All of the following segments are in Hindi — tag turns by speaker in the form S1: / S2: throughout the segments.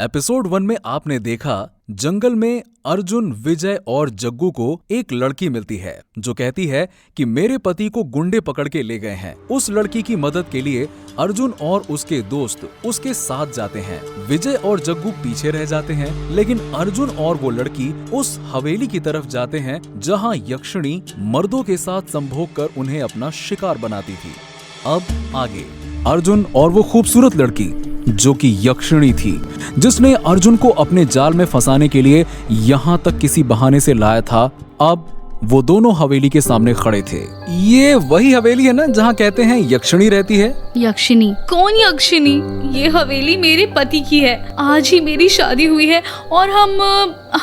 S1: एपिसोड 1 में आपने देखा जंगल में अर्जुन, विजय और जग्गू को एक लड़की मिलती है जो कहती है कि मेरे पति को गुंडे पकड़ के ले गए हैं। उस लड़की की मदद के लिए अर्जुन और उसके दोस्त उसके साथ जाते हैं। विजय और जग्गू पीछे रह जाते हैं, लेकिन अर्जुन और वो लड़की उस हवेली की तरफ जाते हैं जहां यक्षिणी मर्दों के साथ संभोग कर उन्हें अपना शिकार बनाती थी। अब आगे अर्जुन और वो खूबसूरत लड़की जो कि यक्षिणी थी, जिसने अर्जुन को अपने जाल में फंसाने के लिए यहाँ तक किसी बहाने से लाया था। अब वो दोनों हवेली के सामने खड़े थे। ये वही हवेली है ना जहाँ कहते हैं यक्षिणी रहती है?
S2: यक्षिणी? कौन यक्षिणी? ये हवेली मेरे पति की है। आज ही मेरी शादी हुई है और हम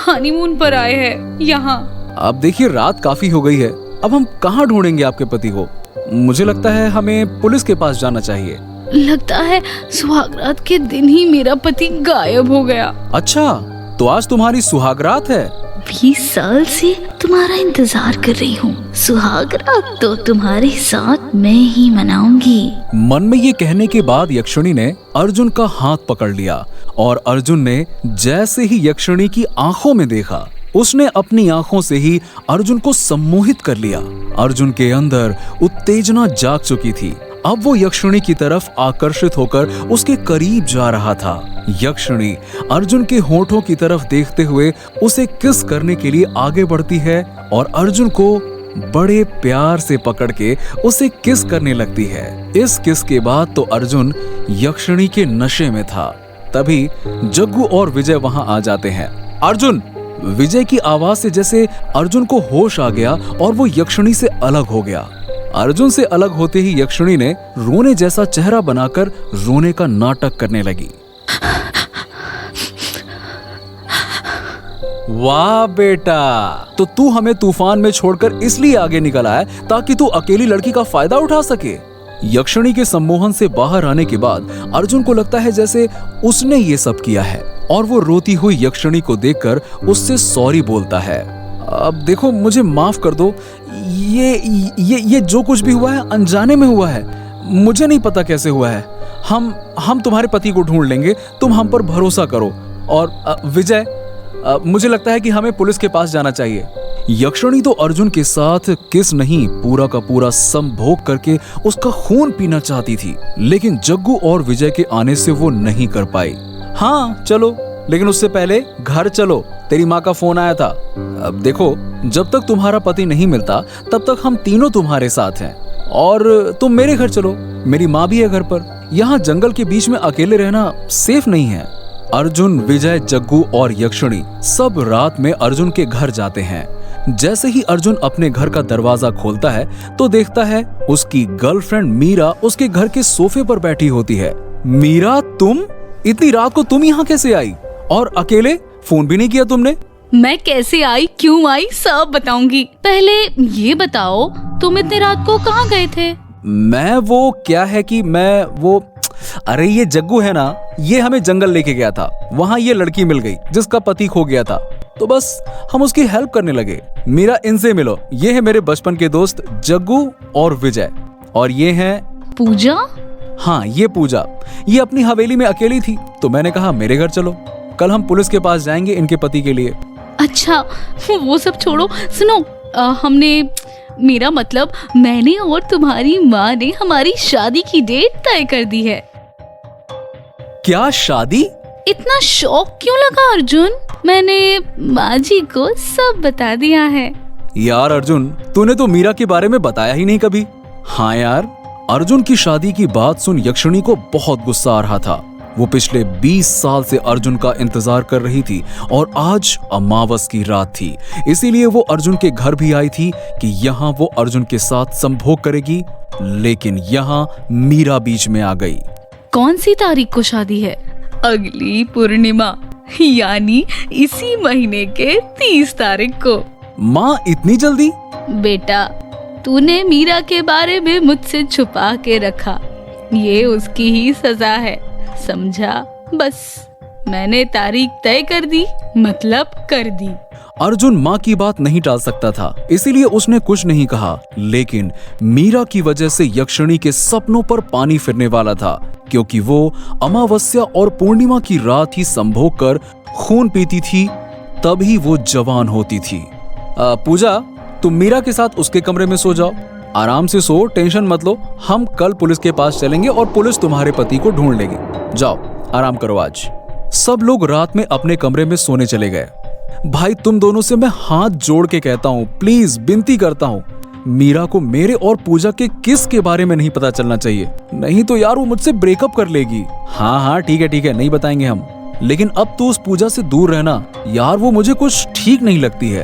S2: हनीमून पर आए हैं यहाँ।
S1: अब देखिए रात काफी हो गई है, अब हम कहाँ ढूंढेंगे आपके पति को? मुझे लगता है हमें पुलिस के पास जाना चाहिए।
S2: लगता है सुहागरात के दिन ही मेरा पति गायब हो गया।
S1: अच्छा, तो आज तुम्हारी सुहागरात है?
S3: 20 साल से तुम्हारा इंतजार कर रही हूँ। सुहागरात तो तुम्हारे साथ मैं ही मनाऊंगी।
S1: मन में ये कहने के बाद यक्षिणी ने अर्जुन का हाथ पकड़ लिया और अर्जुन ने जैसे ही यक्षिणी की आंखों में देखा, उसने अपनी आंखों से ही अर्जुन को सम्मोहित कर लिया। अर्जुन के अंदर उत्तेजना जाग चुकी थी। अब वो यक्षिणी की तरफ आकर्षित होकर उसके करीब जा रहा था। यक्षिणी अर्जुन के होठों की तरफ देखते हुए उसे किस करने के लिए आगे बढ़ती है और अर्जुन को बड़े प्यार से पकड़ के उसे किस करने लगती है। इस किस के बाद तो अर्जुन यक्षिणी के नशे में था। तभी जग्गू और विजय वहां आ जाते हैं। अर्जुन! विजय की आवाज से जैसे अर्जुन को होश आ गया और वो यक्षिणी से अलग हो गया। अर्जुन से अलग होते ही यक्षिणी ने रोने जैसा चेहरा बनाकर रोने का नाटक करने लगी। वाह बेटा, तो तू हमें तूफान में छोड़कर इसलिए आगे निकल आया ताकि तू अकेली लड़की का फायदा उठा सके। यक्षिणी के सम्मोहन से बाहर आने के बाद अर्जुन को लगता है जैसे उसने ये सब किया है और वो रोती हुई यक्षिणी को देखकर उससे सॉरी बोलता है। अब देखो, मुझे माफ कर दो, ये जो कुछ भी हुआ है अनजाने में हुआ है। मुझे नहीं पता कैसे हुआ है। हम तुम्हारे पति को ढूंढ लेंगे, तुम हम पर भरोसा करो। और विजय, मुझे लगता है कि हमें पुलिस के पास जाना चाहिए। यक्षिणी तो अर्जुन के साथ किस नहीं, पूरा का पूरा संभोग करके उसका खून पीना चाहती थी, लेकिन जग्गू और विजय के आने से वो नहीं कर पाई। हाँ चलो, लेकिन उससे पहले घर चलो, तेरी माँ का फोन आया था। अब देखो, जब तक तुम्हारा पति नहीं मिलता तब तक हम तीनों तुम्हारे साथ हैं और तुम मेरे घर चलो, मेरी माँ भी है घर पर। यहाँ जंगल के बीच में अकेले रहना सेफ नहीं है। अर्जुन, विजय, जग्गू और यक्षिणी सब रात में अर्जुन के घर जाते हैं। जैसे ही अर्जुन अपने घर का दरवाजा खोलता है तो देखता है उसकी गर्लफ्रेंड मीरा उसके घर के सोफे पर बैठी होती है। मीरा, तुम? इतनी रात को तुम यहाँ कैसे आई? और अकेले? फोन भी नहीं किया तुमने?
S2: मैं कैसे आई, क्यों आई, सब बताऊंगी। पहले ये बताओ, तुम इतनी रात को कहाँ गए थे?
S1: अरे ये जग्गू है ना, ये हमें जंगल लेके गया था। वहाँ ये लड़की मिल गई जिसका पति खो गया था, तो बस हम उसकी हेल्प करने लगे। मेरा इनसे मिलो, ये है मेरे बचपन के दोस्त जग्गू और विजय, और ये है
S2: पूजा।
S1: हाँ, ये पूजा। ये अपनी हवेली में अकेली थी तो मैंने कहा मेरे घर चलो, कल हम पुलिस के पास जाएंगे इनके पति के लिए।
S2: अच्छा, वो सब छोड़ो, सुनो, मेरा मतलब मैंने और तुम्हारी माँ ने हमारी शादी की डेट तय कर दी है।
S1: क्या शादी?
S2: इतना शौक क्यों लगा अर्जुन? मैंने माँ जी को सब बता दिया है।
S1: यार अर्जुन, तूने तो मीरा के बारे में बताया ही नहीं कभी। हाँ यार, अर्जुन की शादी की बात सुन यक्षिणी को बहुत गुस्सा आ रहा था। वो पिछले 20 साल से अर्जुन का इंतजार कर रही थी और आज अमावस की रात थी, इसीलिए वो अर्जुन के घर भी आई थी कि यहाँ वो अर्जुन के साथ संभोग करेगी। लेकिन यहाँ मीरा बीच में आ गई।
S2: कौन सी तारीख को शादी है? अगली पूर्णिमा, यानी इसी महीने के 30 तारीख को।
S1: माँ, इतनी जल्दी?
S2: बेटा, तूने मीरा के बारे में मुझसे छुपा के रखा, ये उसकी ही सजा है, समझा? बस मैंने तारीख तय कर दी, मतलब कर दी।
S1: अर्जुन माँ की बात नहीं टाल सकता था, इसीलिए उसने कुछ नहीं कहा। लेकिन मीरा की वजह से यक्षिणी के सपनों पर पानी फिरने वाला था, क्योंकि वो अमावस्या और पूर्णिमा की रात ही संभोग कर खून पीती थी, तभी वो जवान होती थी। पूजा, तुम मीरा के साथ उसके कमरे में सो जाओ, आराम से सो, टेंशन मत लो। हम कल पुलिस के पास चलेंगे और पुलिस तुम्हारे पति को ढूंढ लेगी। जाओ आराम करो आज। सब लोग रात में अपने कमरे में सोने चले गए। भाई तुम दोनों से मैं हाथ जोड़ के कहता हूँ, प्लीज विनती करता हूँ, मीरा को मेरे और पूजा के किस के बारे में नहीं पता चलना चाहिए, नहीं तो यार वो मुझसे ब्रेकअप कर लेगी। हाँ ठीक है, नहीं बताएंगे हम, लेकिन अब तो उस पूजा से दूर रहना यार, वो मुझे कुछ ठीक नहीं लगती है।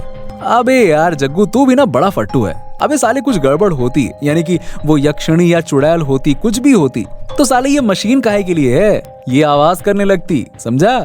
S1: अबे यार जग्गू, तू भी ना बड़ा फट्टू है। अबे साले कुछ गड़बड़ होती, यानी कि वो यक्षिणी या चुड़ैल होती, कुछ भी होती, तो साले ये मशीन काहे के लिए है, ये आवाज करने लगती, समझा?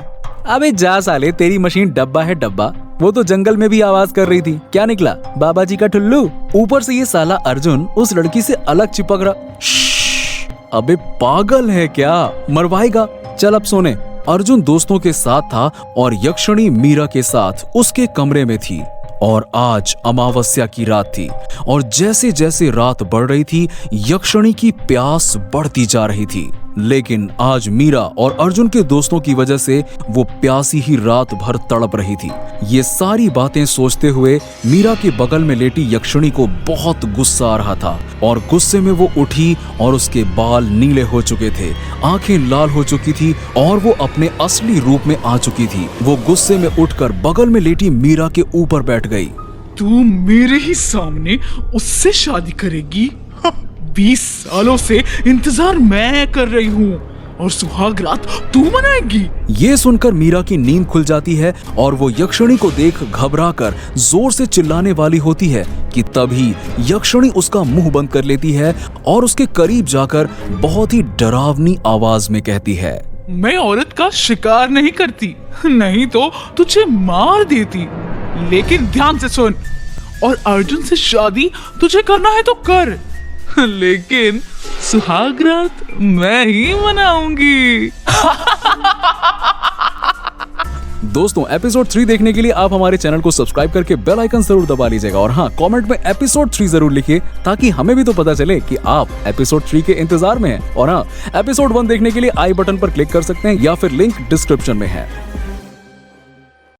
S1: अबे जा साले, तेरी मशीन डब्बा है डब्बा, वो तो जंगल में भी आवाज कर रही थी, क्या निकला बाबा जी का ठुल्लू। ऊपर से ये साला अर्जुन उस लड़की से अलग चिपक रहा। अबे पागल है क्या, मरवाएगा। चल अब सोने। अर्जुन दोस्तों के साथ था और यक्षिणी मीरा के साथ उसके कमरे में थी। और आज अमावस्या की रात थी और जैसे जैसे रात बढ़ रही थी, यक्षिणी की प्यास बढ़ती जा रही थी। लेकिन आज मीरा और अर्जुन के दोस्तों की वजह से वो प्यासी ही रात भर तड़प रही थी। ये सारी बातें सोचते हुए मीरा के बगल में लेटी यक्षिणी को बहुत गुस्सा आ रहा था और गुस्से में वो उठी और उसके बाल नीले हो चुके थे, आंखें लाल हो चुकी थी और वो अपने असली रूप में आ चुकी थी। वो गुस्से में उठकर बगल में लेटी मीरा के ऊपर बैठ गई।
S4: तू मेरे ही सामने उससे शादी करेगी? 20 सालों से इंतजार मैं कर रही हूँ और सुहाग रात तू मनाएगी?
S1: ये सुनकर मीरा की नींद खुल जाती है और वो यक्षिणी को देख घबराकर जोर से चिल्लाने वाली होती है कि तभी यक्षिणी उसका मुंह बंद कर लेती है और उसके करीब जाकर बहुत ही डरावनी आवाज में कहती है,
S4: मैं औरत का शिकार नहीं करती, नहीं तो तुझे मार देती। लेकिन ध्यान से सुन, और अर्जुन से शादी तुझे करना है तो कर, लेकिन सुहाग रात मैं ही मनाऊंगी।
S1: दोस्तों एपिसोड 3 देखने के लिए आप हमारे चैनल को सब्सक्राइब करके बेल आइकन जरूर दबा लीजिएगा और हाँ, कमेंट में एपिसोड 3 जरूर लिखिए ताकि हमें भी तो पता चले कि आप एपिसोड 3 के इंतजार में हैं। और हाँ, एपिसोड 1 देखने के लिए आई बटन पर क्लिक कर सकते हैं या फिर लिंक डिस्क्रिप्शन में है।